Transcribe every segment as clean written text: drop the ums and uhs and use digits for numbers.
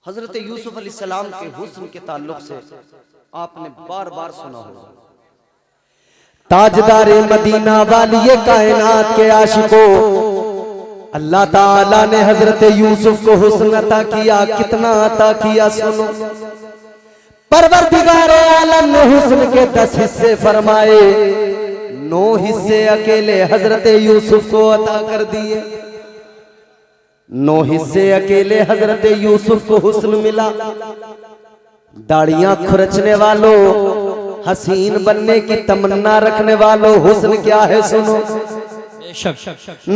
हजरत यूसुफ अलैहिस्सलाम के हुस्न के ताल्लुक से आपने बार बार सुना होगा। ताजदारे मदीना वाली कायनात के आशिकों, अल्लाह ताला ने हजरत यूसुफ को हुस्न अता किया। कितना अता किया सुनो। परवरदिगार आलम ने हुस्न के 10 हिस्से फरमाए, 9 हिस्से अकेले हजरत यूसुफ को अता कर दिए। 9 हिस्से अकेले हजरत यूसुफ को हुस्न मिला। दाढ़ियां खुरचने वालों, हसीन बनने की तमन्ना रखने वालों, हुस्न क्या है सुनो।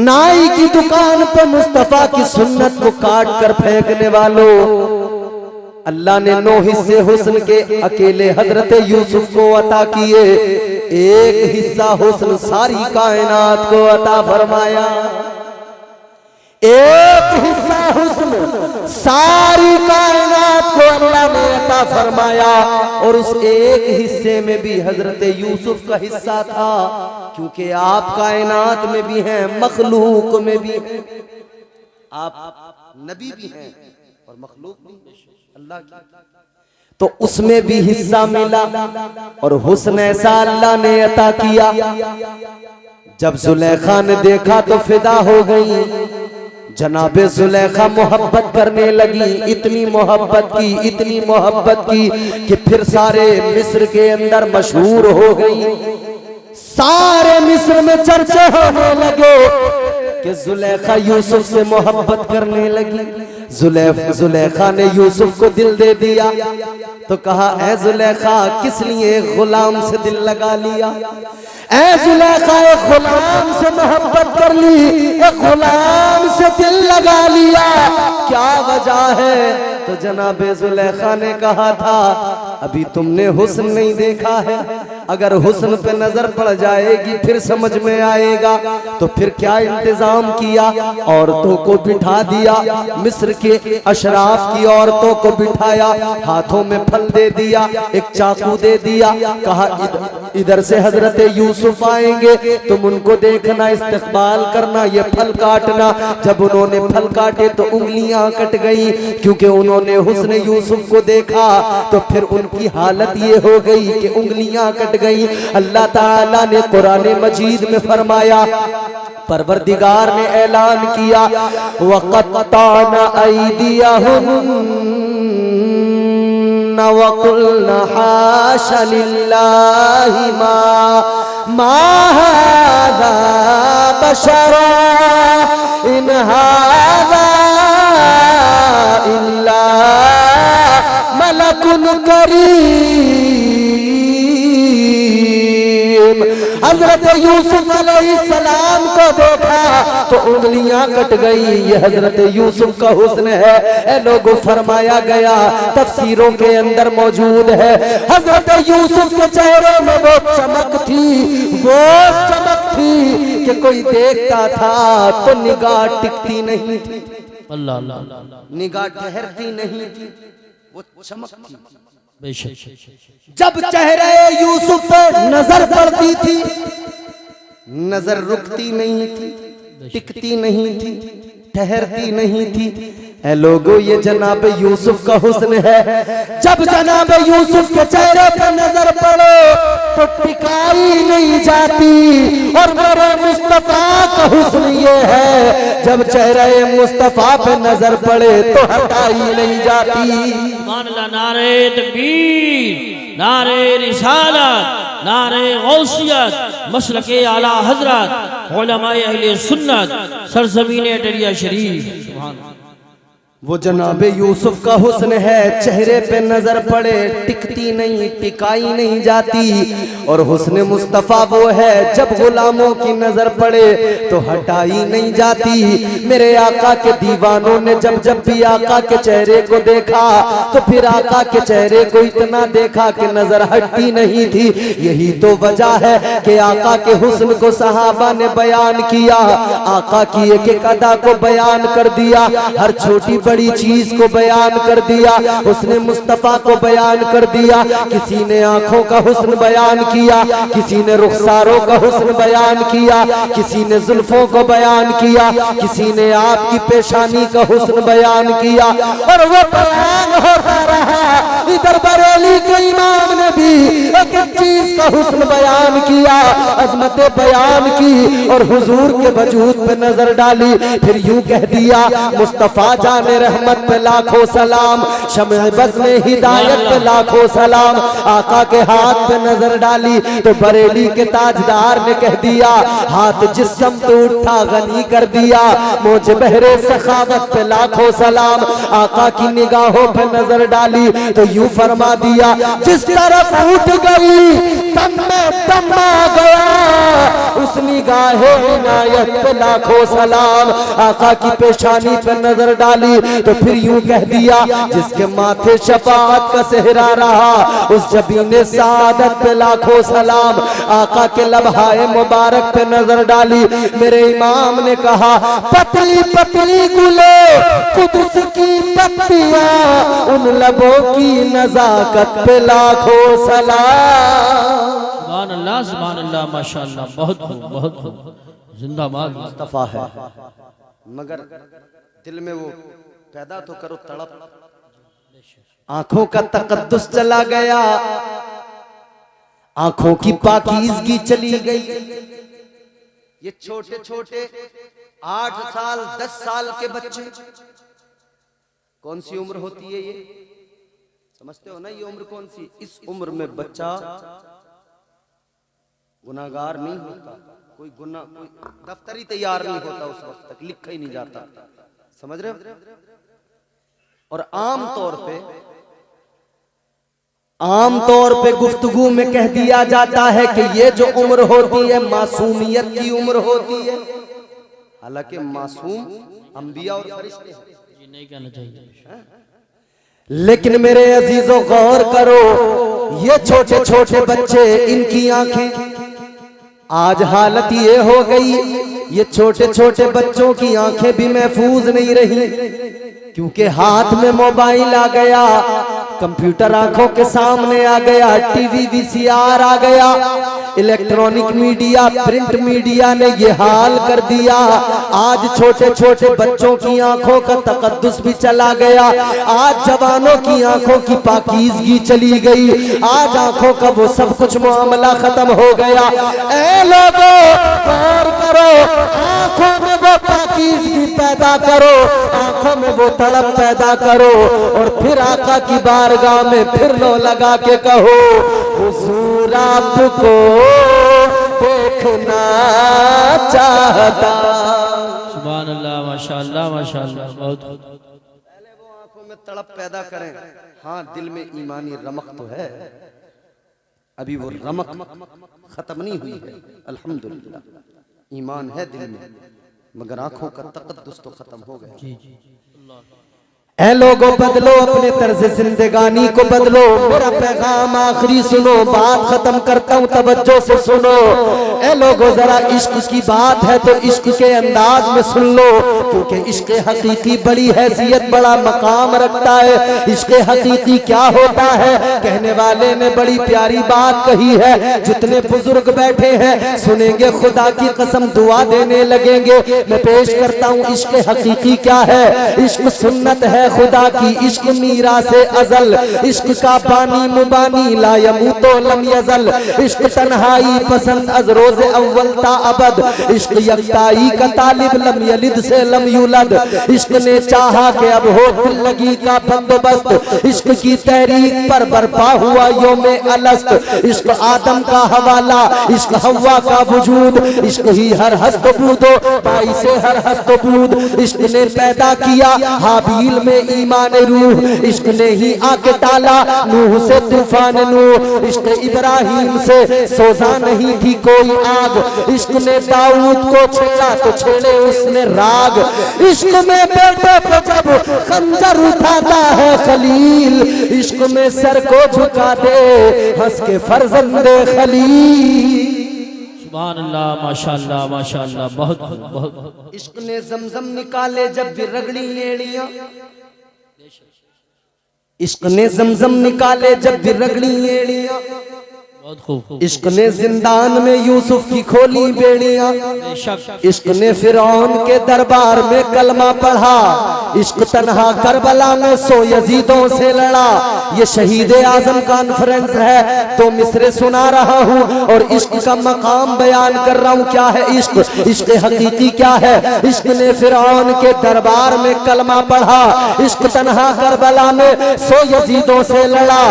नाई की दुकान पे मुस्तफा की सुन्नत को काट कर फेंकने वालों, अल्लाह ने 9 हिस्से हुस्न के अकेले हजरत यूसुफ को अता किए। 1 हिस्सा हुस्न सारी कायनात को अता फरमाया। 1 हिस्सा हुस्न सारी कायनात को अल्लाह ने अता फरमाया। और उस 1 हिस्से में भी हजरत यूसुफ का हिस्सा था, क्योंकि आप कायनात में भी हैं, मखलूक में भी हैं। आप नबी भी हैं और मखलूक भी अल्लाह की, तो उसमें भी हिस्सा मिला। और हुस्न ऐसा अल्लाह ने अता किया, जब जुलेखा ने देखा तो फिदा हो गई। जनाबे जुलेखा मोहब्बत करने लगी, इतनी मोहब्बत की, इतनी मोहब्बत की कि फिर सारे मिस्र के अंदर मशहूर हो गई। सारे मिस्र में चर्चे होने लगे कि जुलेखा यूसुफ से मोहब्बत करने लगी। जुलेखा ने यूसुफ को दिल दे दिया तो कहा, ऐ जुलेखा किस लिए गुलाम से दिल लगा लिया। ऐ जुलेखा एक गुलाम से मोहब्बत कर ली, एक गुलाम से दिल लगा लिया, क्या वजह है। तो जनाबे जुलेखा ने कहा था, अभी तुमने हुस्न नहीं देखा है, अगर हुस्न पे नजर पड़ जाएगी फिर समझ में आएगा। तो फिर क्या इंतजाम किया, औरतों को बिठा दिया, मिस्र के अशराफ की औरतों को बिठाया, हाथों में फल दे दिया, एक चाकू दे दिया, कहा इधर से हजरत यूसुफ आएंगे, तुम उनको देखना, इस्तकबाल करना, ये फल काटना। जब उन्होंने फल काटे तो उंगलियां कट गई, क्योंकि उन्होंने हुस्न यूसुफ को देखा। तो फिर उनकी हालत ये हो गई कि उंगलियां कट गई। अल्लाह ताला ने कुरान मजीद में फरमाया, परवरदिगार ने ऐलान किया, वक़त्ताना अयदियहुन्ना वक़ुल्ना हाशा लिल्लाहि मा हाज़ा बशरा इन हाज़ा इल्ला मलकुन करीम। हजरत यूसुफ अलैहिस्सलाम को देखा तो उंगलियां कट गई। ये हजरत यूसुफ का हुस्न है। ए लोगों, फरमाया गया, तफसीरों के अंदर मौजूद है, हजरत यूसुफ के चेहरे में वो चमक थी, वो चमक थी कि कोई देखता था तो निगाह टिकती नहीं थी। अल्लाह अल्लाह, निगाह ठहरती नहीं थी, वो चमक थी। जब चेहरे यूसुफ पर नजर पड़ती थी, नजर रुकती नहीं थी, टिकती नहीं थी, ठहरती नहीं थी। ऐ लोगों, ये जनाब यूसुफ का हुस्न है। जब जनाब यूसुफ के चेहरे पर नजर पड़े तो टिकाई नहीं जाती। और मेरे मुस्तफा का हुस्न ये है, जब चेहरे मुस्तफा पे नजर पड़े तो हटाई नहीं जाती। मान ला, नारे तकबीर, नारे रिसालत, नारे गौसियत, मसलके आला हजरत, उलमाए अहले सुन्नत, सरजमीन अटरिया शरीफ। सुभान वो जनाबे यूसुफ का हुस्न है, चेहरे पे नजर पड़े टिकती नहीं, टिकाई नहीं जाती। और हुस्न मुस्तफा वो है, जब गुलामों की नजर पड़े तो हटाई नहीं जाती। मेरे आका के दीवानों ने जब जब भी आका के चेहरे को देखा तो फिर आका के चेहरे को इतना देखा कि नजर हटती नहीं थी। यही तो वजह है कि आका के हुस्न को सहाबा ने बयान किया, आका की एक एक अदा को बयान कर दिया। हर छोटी बड़ी चीज को बयान कर दिया, उसने मुस्तफा को बयान कर दिया। किसी ने आंखों का हुस्न बयान किया, किसी ने रुखसारों का हुस्न बयान किया, किसी ने जुल्फों को बयान किया, किसी ने आपकी पेशानी का हुस्न बयान किया। और वो बयान होता रहा, इधर बरेली के इमाम ने भी एक चीज का हुस्न बयान किया, अजमत बयान की और हुजूर के वजूद पे नजर डाली। फिर यूं कह दिया, मुस्तफा जाने रहमत पे लाखों सलाम, शम्ए बज़्म में हिदायत पे लाखों सलाम। आका के हाथ पे नजर डाली तो बरेली के ताजदार ने कह दिया, हाथ जिस्म तो उठा गनी कर दिया, मुझे बहरे सखावत पे लाखों सलाम। आका की निगाहों पे नजर डाली तो यूं फरमा दिया, जिस तरफ उठ गई तम में दम आ गया, उस निगाहे इनायत पे लाखों सलाम। आका की पेशानी पे नजर डाली तो फिर यूं कह दिया, जिसके माथे शफाअत का सेहरा रहा, उस जबीने सादत पे लाखों सलाम। आका के लम्हाए मुबारक पे नजर डाली, मेरे इमाम ने कहा, पतली पतली गुलो कुदस की पत्तियां, उन लबों की नजाकत पे लाखों सलाम। सुभान अल्लाह, माशाअल्लाह, बहुत खूब, बहुत खूब, जिंदाबाद। मुस्तफा है, मगर दिल में वो पैदा तो करो तड़प। आंखों का तकद्दुस चला गया, आंखों की पाकीज़गी चली गई। ये छोटे छोटे 8 साल 10 साल के बच्चे, कौन सी उम्र होती है ये? समझते हो ना ये उम्र कौन सी? इस उम्र में बच्चा गुनाहगार नहीं होता, कोई दफ्तर ही तैयार नहीं होता, उस वक्त तक लिखा ही नहीं जाता। समझ रहे हो? और आम तौर पे गुफ्तगू में कह दिया जाता है कि ये जो उम्र होती है मासूमियत की उम्र होती है, हालांकि मासूम अंबिया और फरिश्ते हैं, ये नहीं कहना चाहिए। लेकिन मेरे अजीजों गौर करो, ये छोटे छोटे बच्चे, इनकी आंखें, आज हालत ये हो गई, ये छोटे छोटे बच्चों की आंखें भी महफूज नहीं रही, क्योंकि हाथ में मोबाइल आ गया, कंप्यूटर आंखों के सामने आ गया, टीवी वीसीआर आ गया, इलेक्ट्रॉनिक मीडिया, प्रिंट मीडिया ने ये हाल कर दिया। आज छोटे छोटे बच्चों की आंखों का तकद्दुस भी चला गया, आज जवानों की आंखों की पाकीज़गी चली गई, आज आंखों का वो सब कुछ मामला खत्म हो गया। ऐ लोगों गौर करो, आंखों में वो पाकीज़गी पैदा करो, आंखों में वो तड़प पैदा करो, और फिर आका की बारगाह में फिर लो लगा के कहो, हुजूर आपको देखना चाहता। सुभान अल्लाह, माशाअल्लाह, माशाअल्लाह, बहुत। पहले वो आंखों में तड़प पैदा करें। हाँ, दिल में ईमानी रमक तो है, अभी वो रमक खत्म नहीं हुई है, अल्हम्दुलिल्लाह ईमान है दिल में, मगर आंखों का तकद्दुस तो खत्म हो गया। ऐ लोगों बदलो अपने तर्ज जिंदगानी को बदलो। मेरा पैगाम आखिरी सुनो, बात खत्म करता हूँ, तवज्जो से सुनो। ऐ लोगों जरा इश्क की बात है तो इश्क के अंदाज में सुन लो, क्योंकि इश्क हकीकी बड़ी हैसियत, बड़ा मकाम रखता है। इश्क हकीकी क्या होता है? कहने वाले ने बड़ी प्यारी बात कही है, जितने बुजुर्ग बैठे हैं सुनेंगे खुदा की कसम दुआ देने लगेंगे। मैं पेश करता हूँ इश्क हकीकी क्या है। इश्क सुन्नत है खुदा की, इश्क मीरा से अजल, इश्क का पानी मुबानी ला यमूतो लम यजल, इश्क तन्हाई पसंद अज रोज़े अव्वल ता अबद, इश्क यकताई का तालिब लम यलिद से लम यूलद, इश्क ने चाहा कि अब हो दिल लगी का बंदोबस्त, इश्क की तहरीक पर बर्पा हुआ योमे अलस्त, इश्क आदम का हवाला, इश्क हवा का वजूद, इश्क ही हर हस्त बूदो बाई से हर हस्त बूद, इश्क ने पैदा किया हाबील में ईमान रूह, इश्क ने ही आके टाला नूह से तूफान नूह, इश्क इब्राहिम से सोजा नहीं थी कोई आग, इश्क ने दाऊद को छेड़ा तो छेड़े उसने राग, इश्क में बेटे को जब खंजर उठाता है खलील, इश्क में सर को झुका दे हंस के फर्जंदे खलील। सुभान अल्लाह, माशाअल्लाह, माशाअल्लाह, बहुत बहुत। इश्क ने जमजम निकाले जब भी रगड़ी एड़ियां, इश्क ने जमजम निकाले जब भी रगड़ी एड़ियां, बहुत खूब। इश्क ने जिंदान में यूसुफ की खोली बेड़ियां, बेशक इश्क ने फिरौन के दरबार में कलमा पढ़ा, इश्क तन्हा करबला में 100 यजीदों से लड़ा। ये शहीद आजम कॉन्फ्रेंस है, तो मिसरे सुना रहा हूँ और इश्क का मकाम बयान कर रहा हूँ। क्या है इश्क? इश्क हकीकी क्या है? इश्क ने फिरौन के दरबार में कलमा पढ़ा, इश्क तन्हा करबला में 100 यजीदों से लड़ा।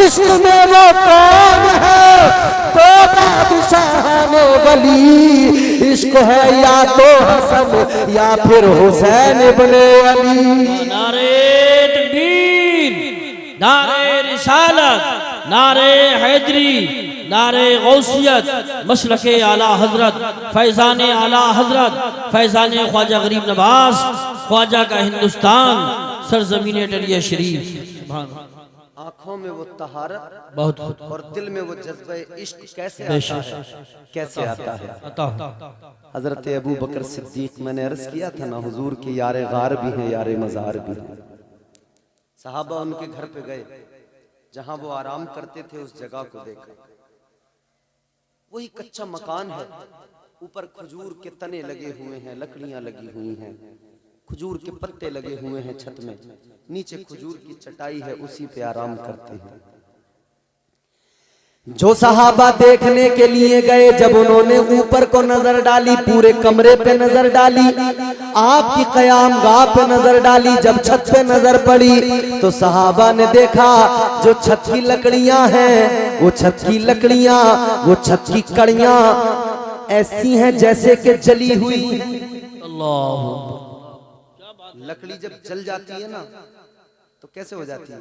इश्क में वो कौन है तो बादशाह वली, इश्क है या तो हसन या फिर हुसैन इब्ने अली। नारे तकबीर, नारे रिसालत, नारे हैदरी, नारे गौसियत, मसलके आला हजरत, फैजान आला हजरत, फैजान ख्वाजा गरीब नवाज, ख्वाजा का हिंदुस्तान, सरजमीन अटलिया शरीफ। आंखों में वो तहारत, बहुत और दिल में वो जज्बे इश्क कैसे आता बेशक है? कैसे आता है? अता हजरत अबू बकर सिद्दीक, मैंने अर्ज किया था ना, हुजूर के यारे गार भी हैं, यारे मजार भी हैं। सहाबा उनके घर पे गए, जहां वो आराम करते थे उस जगह को देखा। वही कच्चा मकान है, ऊपर खजूर के तने लगे हुए हैं, लकड़ियां लगी हुई हैं, खजूर के पत्ते लगे हुए हैं छत में, नीचे खजूर की चटाई है, उसी पे आराम करते हैं। जो सहाबा देखने के लिए गए, जब उन्होंने ऊपर को नजर डाली, पूरे कमरे पे नजर डाली, आपकी कयामगाह पे नजर डाली, जब छत पे नजर पड़ी तो सहाबा ने देखा जो छत की लकड़ियां हैं, वो छत की लकड़ियां, वो छत की कड़ियां ऐसी हैं जैसे कि जली हुई। अल्लाह, लकड़ी जब जल जाती है ना तो कैसे हो जाती है?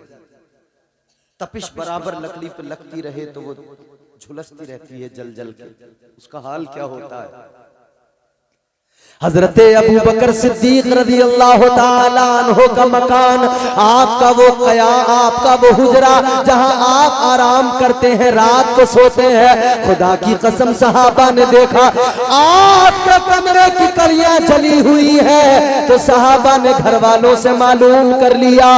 तपिश बराबर लकड़ी पर लगती रहे तो वो झुलसती रहती है जल जल के, उसका हाल क्या होता है? हजरत अबू बकर सिद्दीक रज़ी अल्लाह ताला अन्हु का मकान, आपका वो कया, आपका वो हुजरा जहां आप आराम करते हैं, रात को सोते हैं, खुदा की कसम सहाबा ने देखा आपके कमरे की कड़ियां जली हुई है, तो सहाबा ने घर वालों से मालूम कर लिया।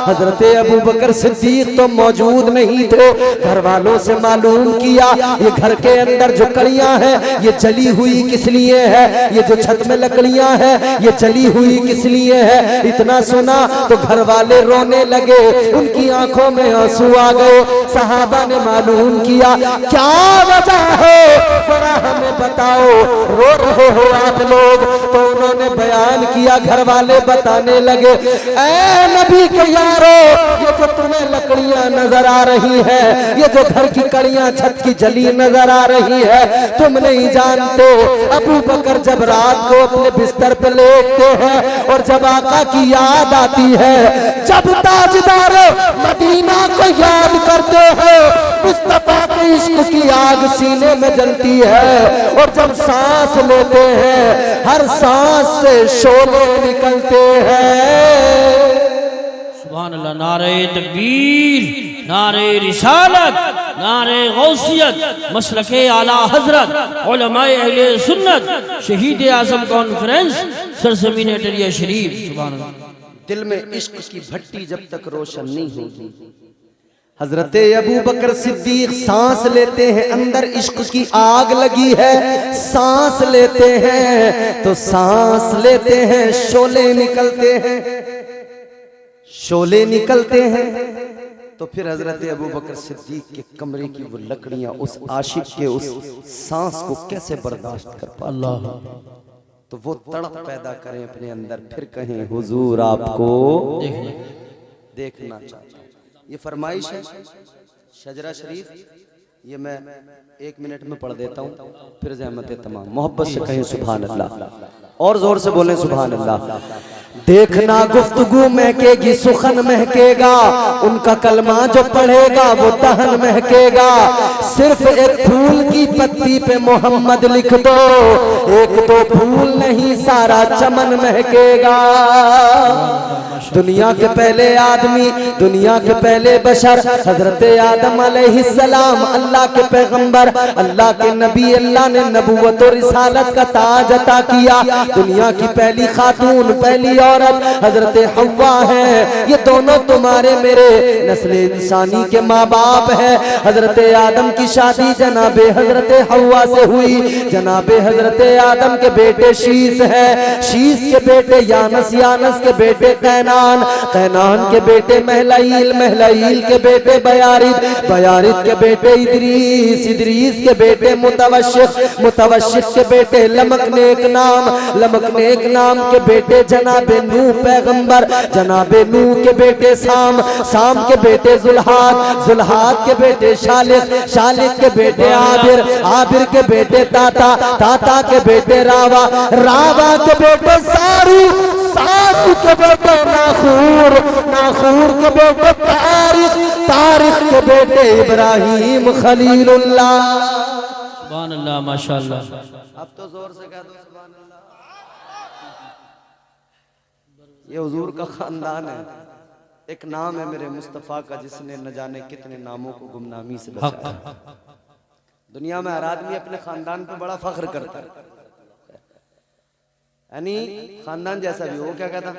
हजरत अबू बकर सिद्दीक तो मौजूद नहीं थे, घर वालों से मालूम किया ये घर के अंदर जो कड़ियां हैं ये जली हुई किस लिए है, ये जो छत में लकड़ियां हैं ये जली हुई किस लिए है। इतना सुना तो घर वाले रोने लगे, उनकी आंखों में आंसू आ गए। सहाबा ने मालूम किया क्या वजह है, जरा हमें बताओ, रो रहे हो आप लोग? तो उन्होंने बयान किया, घर वाले बताने लगे, ऐ नबी के यारो, ये जो तुम्हें लकड़ियां नजर आ रही है, ये जो घर की कड़ियां छत की जली नजर आ रही है, तुम नहीं जानते अबू बकर जब रात को अपने बिस्तर पे लेटते हैं और जब आका की याद आती है, जब ताजदार मदीना को याद करते हैं, मुस्तफा के इश्क की आग सीने में जलती है, और जब सांस लेते हैं हर सांस से शोले निकलते हैं। सुभान अल्लाह, नारे तकबीर, नारे रिसालत, नारे गौसियत, मसलके आला हजरत, उलमाए अहले सुन्नत, शहीद आजम कॉन्फ्रेंस, सरजमीन अटलिया शरीफ। सुभान अल्लाह। दिल में इश्क की भट्टी जब तक रोशन नहीं होगी। हजरत अबू बकर सिद्दीक सांस लेते हैं, अंदर इश्क की आग लगी है, सांस लेते हैं तो सांस लेते हैं, शोले निकलते हैं, शोले निकलते हैं। तो फिर हजरत अबू बकर सिद्दीक के कमरे की वो लकड़ियां उस आशिक के उस सांस को कैसे बर्दाश्त कर पाती? अल्लाह, तो वो तड़प पैदा करें अपने अंदर, फिर कहें हुजूर आपको देखना चाहता हूं। ये फरमाइश है शजरा शरीफ, ये मैं 1 मिनट में पढ़ देता हूँ, फिर ज़हमत तमाम मोहब्बत से कहें सुभान अल्लाह, और जोर से बोलें सुभान अल्लाह। देखना गुफ्तगू महकेगी, सुखन महकेगा, उनका कलमा जो पढ़ेगा वो दहन महकेगा। सिर्फ एक फूल की पत्ती पे मोहम्मद लिख दो, एक तो फूल नहीं सारा चमन महकेगा। दुनिया के पहले आदमी, दुनिया के पहले बशर हजरत आदम अलैहिस्सलाम, अल्लाह के पैगंबर, अल्लाह के नबी, अल्लाह ने नबूवत और रिसालत का ताज अता किया। दुनिया की पहली खातून, पहली औरत हजरत हव्वा है। ये दोनों तुम्हारे मेरे नस्ल इंसानी के माँ बाप है। हजरत आदम की शादी जनाबे हजरत हव्वा से हुई। जनाबे हजरत आदम के बेटे शीस है, शीस के बेटे यानस, यानस के बेटे कैनान, कैनान के बेटे महलाइल, महलाइल के बेटे बयारिद, बयारिद के बेटे इदरीस, इदरीस के बेटे मुतवश्शिक, मुतवश्शिक के बेटे लमकनेक नाम, लमकनेक नाम के बेटे जनाबे नूह पैगंबर, जनाबे नूह के बेटे साम, साम के बेटे जुल्हाद, जुल्हाद के बेटे शालिक, शालिक के बेटे आबिर, आबिर के बेटे ताता, ताता के बेटे रावा, रावा के बेटे सारू, सारू के बेटे नाखूर, नाखूर के बेटे तारिक, तारिक के बेटे इब्राहिम खलीलुल्लाह। सुभान अल्लाह, माशाअल्लाह। अब तो जोर से कह दो सुभान अल्लाह। ये हुजूर का खानदान है। एक नाम है मेरे मुस्तफा का जिसने न जाने कितने नामों को गुमनामी से बचाया। दुनिया में हर आदमी अपने खानदान पे बड़ा फख्र करता है, यानी खानदान जैसा भी हो। क्या कहता,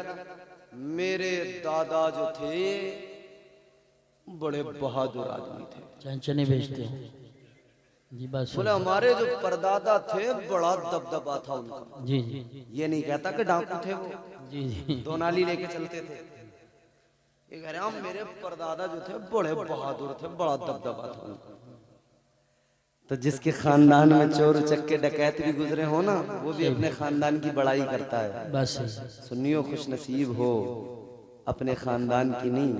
मेरे दादा जो थे बड़े बहादुर आदमी थे, चने बेचते हैं जी। बस बोले हमारे जो परदादा थे बड़ा दबदबा था उनका। जी जी ये नहीं कहता कि डाकू थे वो, जी जी। दो नाली लेके चलते थे। ये कह रहे हम मेरे परदादा जो थे बड़े बहादुर थे, बड़ा दबदबा था उनका। तो जिसके खानदान में चोर चक्के डकैत भी गुजरे हो ना, वो भी अपने खानदान की बड़ाई करता है। बस सुन्नियों खुश नसीब हो अपने खानदान की नहीं,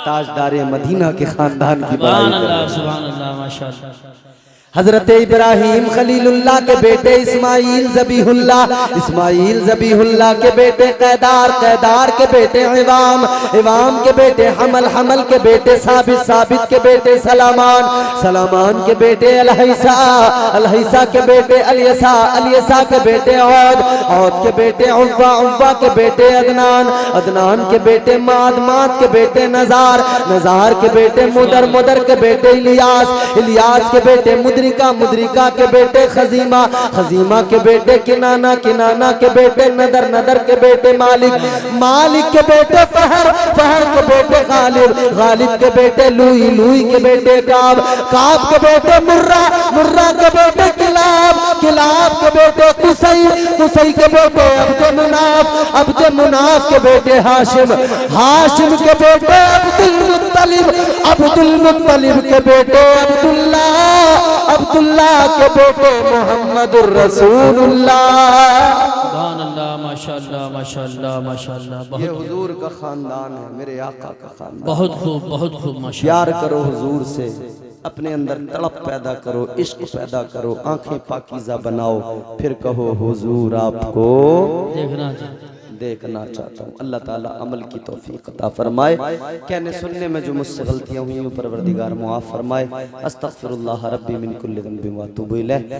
ताजदारे मदीना के खानदान की बड़ाई सुभान अल्लाह, करता है। सुभान अल्लाह, माशाअल्लाह। हजरत इब्राहिम खलीलुल्लाह के बेटे इस्माइल ज़बीहुल्लाह, इस्माइल ज़बीहुल्लाह के बेटे कैदार, कैदार के बेटे इवाम, इवाम के बेटे हमल, हमल के बेटे साबित, साबित के बेटे सलामान, सलामान के बेटे अलहैसा, अलहैसा के बेटे अलियसा, अलियसा के बेटे औद, औद के बेटे उव्वा, उव्वा के बेटे अदनान, अदनान के बेटे माद, माद के बेटे नजार, नजार के बेटे मुदर, मुदर के बेटे इलियास, इलियास के बेटे मुद्रिका, मुद्रिका के बेटे खजीमा, खजीमा के बेटे किनाना, किनाना के बेटे नदर, नदर के बेटे मालिक, मालिक के बेटे फहर, फहर के बेटे गालिब, गालिब के बेटे लुई, लुई के बेटे काब, काब के बेटे मुर्रा, मुर्रा के बेटे किलाब, किलाब के बेटे कुसई, कुसई के बेटे अब्दे मुनाफ, अब्दे मुनाफ के बेटे हाशिम, हाशिम के बेटे अब्दुल मुत्तलिब, अब्दुल मुत्तलिब के बेटे अब्दुल्ला, अब्दुल्ला के बेटे मोहम्मदुर रसूलुल्लाह। सुभान अल्लाह, माशाअल्लाह, माशाअल्लाह, माशाअल्लाह। ये हुजूर का खानदान है, मेरे आका का खानदान। बहुत खूब, बहुत खूब, माशाअल्लाह। प्यार करो हुजूर से, अपने अंदर तड़प पैदा करो, इश्क पैदा करो, आंखें पाकीज़ा बनाओ, फिर कहो हुजूर आपको देखना चाहिए। देखना चाहता हूँ। अल्लाह ताला अमल की तौफीक अता फरमाए। कहने सुनने में जो मुझसे गलतियाँ हुई परवरदिगार मुआफ़ फरमाए। अस्तग़फिरुल्लाह रब्बी मिन कुल्लि ज़ंबिन व अतूबु इलैह।